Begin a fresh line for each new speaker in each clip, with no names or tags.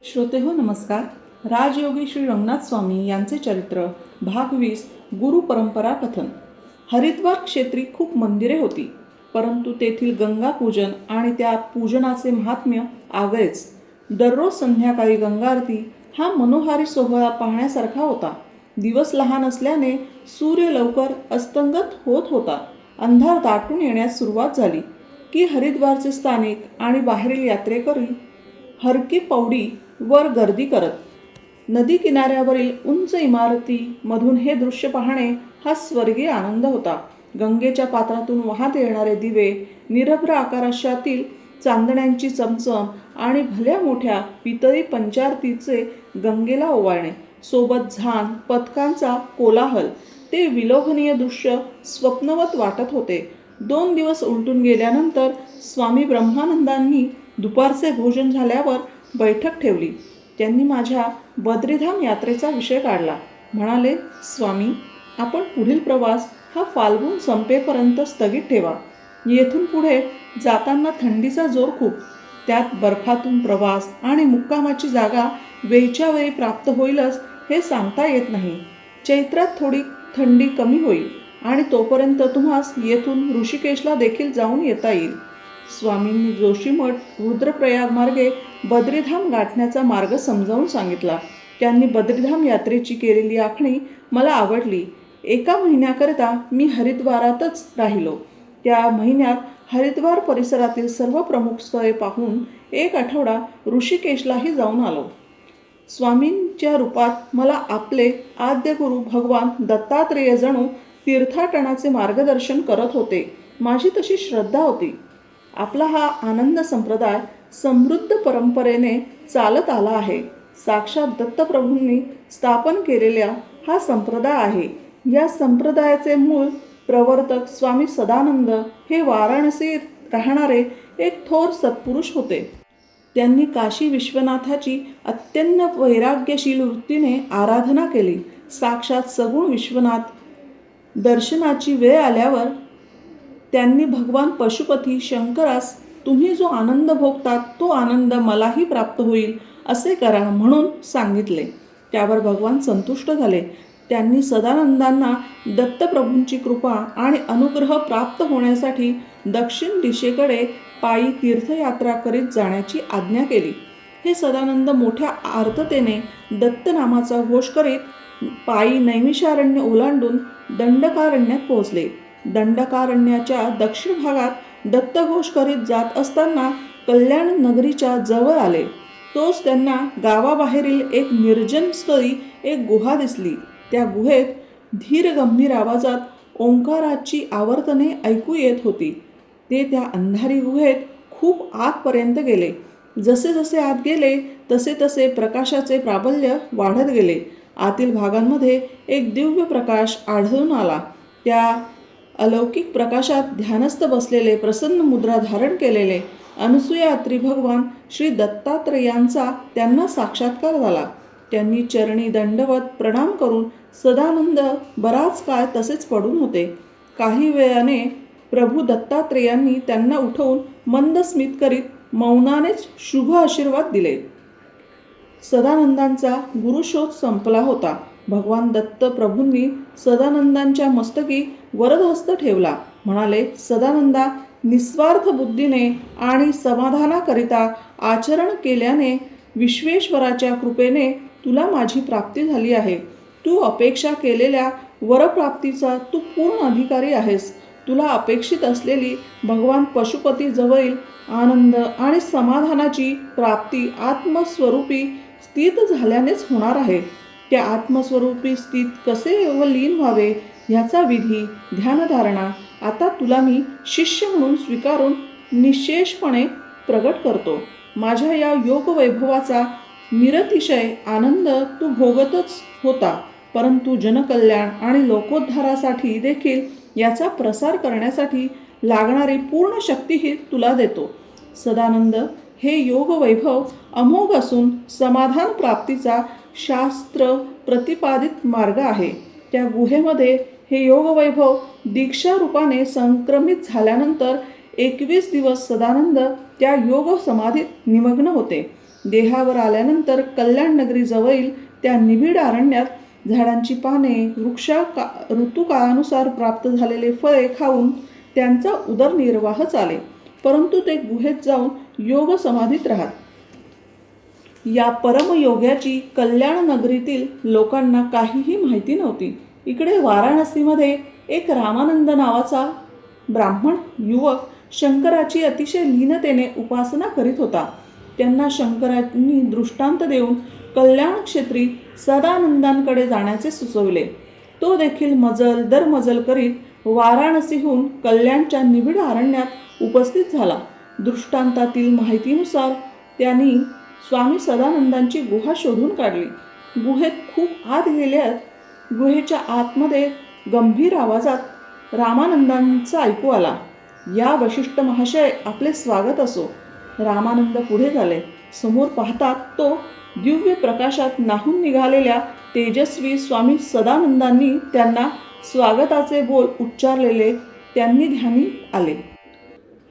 श्रोतेहो नमस्कार. राजयोगी श्री रंगनाथ स्वामी यांचे चरित्र भाग 20 गुरु परंपरा कथन. हरिद्वार क्षेत्री खूप मंदिरे होती, परंतु तेथील गंगा पूजन आणि त्या पूजनाचे महात्म्य आगळेच. दररोज संध्याकाळी गंगा आरती हा मनोहारी सोहळा पाहण्यासारखा होता. दिवस लहान असल्याने सूर्य लवकर अस्तंगत होत होता. अंधार दाटून येण्यास सुरुवात झाली की हरिद्वारचे स्थानिक आणि बाहेरील यात्रेकरी हरकी पौडी वर गर्दी करत. नदी किनाऱ्यावरील उंच इमारतीमधून हे दृश्य पाहणे हा स्वर्गीय आनंद होता. गंगेच्या पात्रातून वाहत येणारे दिवे, निरभ्र आकाशातील चांदण्यांची चमचम आणि भल्या मोठ्या पितळी पंचारतीचे गंगेला ओवाळणे, सोबत झान पथकांचा कोलाहल, ते विलोभनीय दृश्य स्वप्नवत वाटत होते. 2 दिवस उलटून गेल्यानंतर स्वामी ब्रह्मानंदांनी दुपारचे भोजन झाल्यावर बैठक ठेवली. त्यांनी माझ्या बद्रीधाम यात्रेचा विषय काढला. म्हणाले, स्वामी, आपण पुढील प्रवास हा फाल्गुन संपेपर्यंत स्थगित ठेवा. येथून पुढे जाताना थंडीचा जोर खूप. त्यात बर्फातून प्रवास आणि मुक्कामाची जागा वेळच्या वेळी प्राप्त होईलच हे सांगता येत नाही. चैत्रात थोडी थंडी कमी होईल आणि तोपर्यंत तुम्हास येथून ऋषिकेशला देखील जाऊन येता येईल. स्वामींनी जोशीमठ रुद्रप्रयाग मार्गे बद्रीधाम गाठण्याचा मार्ग समजावून सांगितला. त्यांनी बद्रीधाम यात्रेची केलेली आखणी मला आवडली. 1 महिन्याकरिता मी हरिद्वारातच राहिलो. त्या महिन्यात हरिद्वार परिसरातील सर्व प्रमुख स्थळे पाहून 1 आठवडा ऋषिकेशलाही जाऊन आलो. स्वामींच्या रूपात मला आपले आद्य गुरु भगवान दत्तात्रेय जणू तीर्थाटनाचे मार्गदर्शन करत होते. माझी तशी श्रद्धा होती. आपला हा आनंद संप्रदाय समृद्ध परंपरेने चालत आला आहे. साक्षात दत्तप्रभूंनी स्थापन केलेला हा संप्रदाय आहे. या संप्रदायाचे मूळ प्रवर्तक स्वामी सदानंद हे वाराणसीत राहणारे एक थोर सत्पुरुष होते. त्यांनी काशी विश्वनाथाची अत्यंत वैराग्यशील वृत्तीने आराधना केली. साक्षात सगुण विश्वनाथ दर्शनाची वेळ आल्यावर त्यांनी भगवान पशुपती शंकरास, तुम्ही जो आनंद भोगतात तो आनंद मलाही प्राप्त होईल असे करा म्हणून सांगितले. त्यावर भगवान संतुष्ट झाले. त्यांनी सदानंदांना दत्तप्रभूंची कृपा आणि अनुग्रह प्राप्त होण्यासाठी दक्षिण दिशेकडे पायी तीर्थयात्रा करीत जाण्याची आज्ञा केली. हे सदानंद मोठ्या आर्ततेने दत्तनामाचा घोष करीत पायी नैमिषारण्य ओलांडून दंडकारण्यात पोहोचले. दंडकारण्याच्या दक्षिण भागात दत्तघोष करीत जात असताना कल्याण नगरीच्या जवळ आले. तोच त्यांना गावाबाहेरील एक निर्जन स्थळी एक गुहा दिसली. त्या गुहेत धीर गंभीर आवाजात ओंकाराची आवर्तने ऐकू येत होती. ते त्या अंधारी गुहेत खूप आतपर्यंत गेले. जसे जसे आत गेले तसे तसे प्रकाशाचे प्राबल्य वाढत गेले. आतील भागांमध्ये एक दिव्य प्रकाश आढळून आला. त्या अलौकिक प्रकाशात ध्यानस्थ बसलेले, प्रसन्न मुद्रा धारण केलेले अनसूया भगवान श्री दत्तात्रेयांचा त्यांना साक्षात्कार झाला. त्यांनी चरणी दंडवत प्रणाम करून सदानंद बराच काळ तसेच पडून होते. काही वेळाने प्रभू दत्तात्रेयांनी त्यांना उठवून मंद स्मित करीत मौनानेच शुभ आशीर्वाद दिले. सदानंदांचा गुरुशोध संपला होता. भगवान दत्त प्रभूंनी सदानंदांच्या मस्तकी वरदहस्त ठेवला. म्हणाले, सदानंदा, निस्वार्थ बुद्धीने आणि समाधानाकरिता आचरण केल्याने विश्वेश्वराच्या कृपेने तुला माझी प्राप्ती झाली आहे. तू अपेक्षा केलेल्या वरप्राप्तीचा तू पूर्ण अधिकारी आहेस. तुला अपेक्षित असलेली भगवान पशुपती जवळील आनंद आणि समाधानाची प्राप्ती आत्मस्वरूपी स्थित झाल्यानेच होणार आहे. त्या आत्मस्वरूपी स्थित कसे व लीन व्हावे ह्याचा विधी, ध्यानधारणा आता तुला मी शिष्य म्हणून स्वीकारून निश्शेषपणे प्रगट करतो. माझ्या या योग वैभवाचा निरतिशय आनंद तू भोगतच होता, परंतु जनकल्याण आणि लोकोद्धारासाठी देखील याचा प्रसार करण्यासाठी लागणारी पूर्ण शक्तीही तुला देतो. सदानंद, हे योग वैभव अमोघ असून समाधान प्राप्तीचा शास्त्र प्रतिपादित मार्ग आहे. त्या गुहेमध्ये हे योग वैभव दीक्षा रूपाने संक्रमित झाल्यानंतर 21 दिवस सदानंद त्या योग समाधीत निमग्न होते. देहावर आल्यानंतर कल्याण नगरीजवळील त्या निबिड अरण्यात झाडांची पाने, ऋतुकाळानुसार प्राप्त झालेले फळे खाऊन त्यांचा उदरनिर्वाह चाले. परंतु ते गुहेत जाऊन योग समाधीत राहत. या परमयोग्याची कल्याण नगरीतील लोकांना काहीही माहिती नव्हती. इकडे वाराणसीमध्ये एक रामानंद नावाचा ब्राह्मण युवक शंकराची अतिशय लीनतेने उपासना करीत होता. त्यांना शंकरांनी दृष्टांत देऊन कल्याण क्षेत्री सदानंदांकडे जाण्याचे सुचविले. तो देखील मजल दर मजल करीत वाराणसीहून कल्याणच्या निबिड अरण्यात उपस्थित झाला. दृष्टांतातील माहितीनुसार त्यांनी स्वामी सदानंदांची गुहा शोधून काढली. गुहेत खूप आत गेल्यात गुहेच्या आतमध्ये गंभीर आवाजात रामानंदांचा ऐकू आला. या वशिष्ठ महाशय, आपले स्वागत असो. रामानंद पुढे झाले. समोर पाहतात तो दिव्य प्रकाशात नाहून निघालेल्या तेजस्वी स्वामी सदानंदांनी त्यांना स्वागताचे बोल उच्चारलेले त्यांनी ध्यानी आले.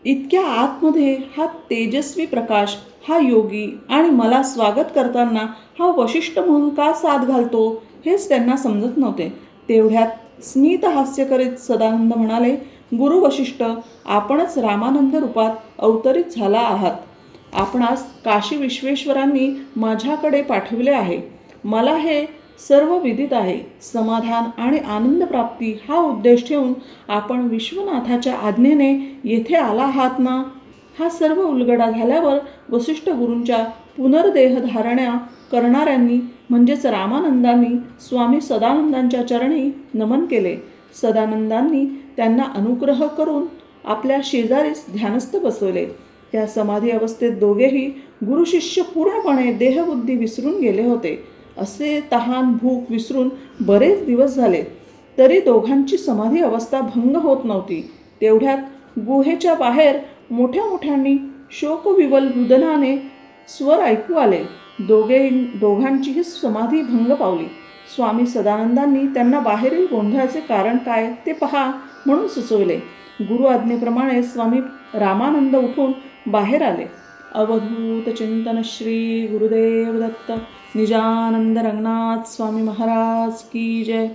इतक्या आतमध्ये हा तेजस्वी प्रकाश, हा योगी आणि मला स्वागत करताना हा वशिष्ठ म्हणून का साथ घालतो हेच त्यांना समजत नव्हते. तेवढ्यात स्मित हास्य करीत सदानंद म्हणाले, गुरु वशिष्ठ, आपणच रामानंद रूपात अवतरित झाला आहात. आपणास काशी विश्वेश्वरांनी माझ्याकडे पाठविले आहे. मला हे सर्व विदित आहे. समाधान आणि आनंद प्राप्ती हा उद्देश ठेवून आपण विश्वनाथाच्या आज्ञेने येथे आला आहात ना. हा सर्व उलगडा झाल्यावर वसिष्ठ गुरूंच्या पुनर्देह धारण्या करणाऱ्यांनी म्हणजेच रामानंदांनी स्वामी सदानंदांच्या चरणी नमन केले. सदानंदांनी त्यांना अनुग्रह करून आपल्या शेजारीच ध्यानस्थ बसवले. त्या समाधी अवस्थेत दोघेही गुरुशिष्य पूर्णपणे देहबुद्धी विसरून गेले होते. असे तहान भूक विसरून बरेच दिवस झाले तरी दोघांची समाधी अवस्था भंग होत नव्हती. तेवढ्यात गुहेच्या बाहेर मोठ्या मोठ्यांनी शोकविवल रुदनाने स्वर ऐकू आले. दोघांचीही समाधी भंग पावली. स्वामी सदानंदांनी त्यांना बाहेरील गोंधळाचे कारण काय ते पहा म्हणून सुचविले. गुरु आज्ञेप्रमाणे स्वामी रामानंद उठून बाहेर आले. अवधूत चिंतन श्री गुरुदेव दत्त. निजानंद रंगनाथ स्वामी महाराज की जय.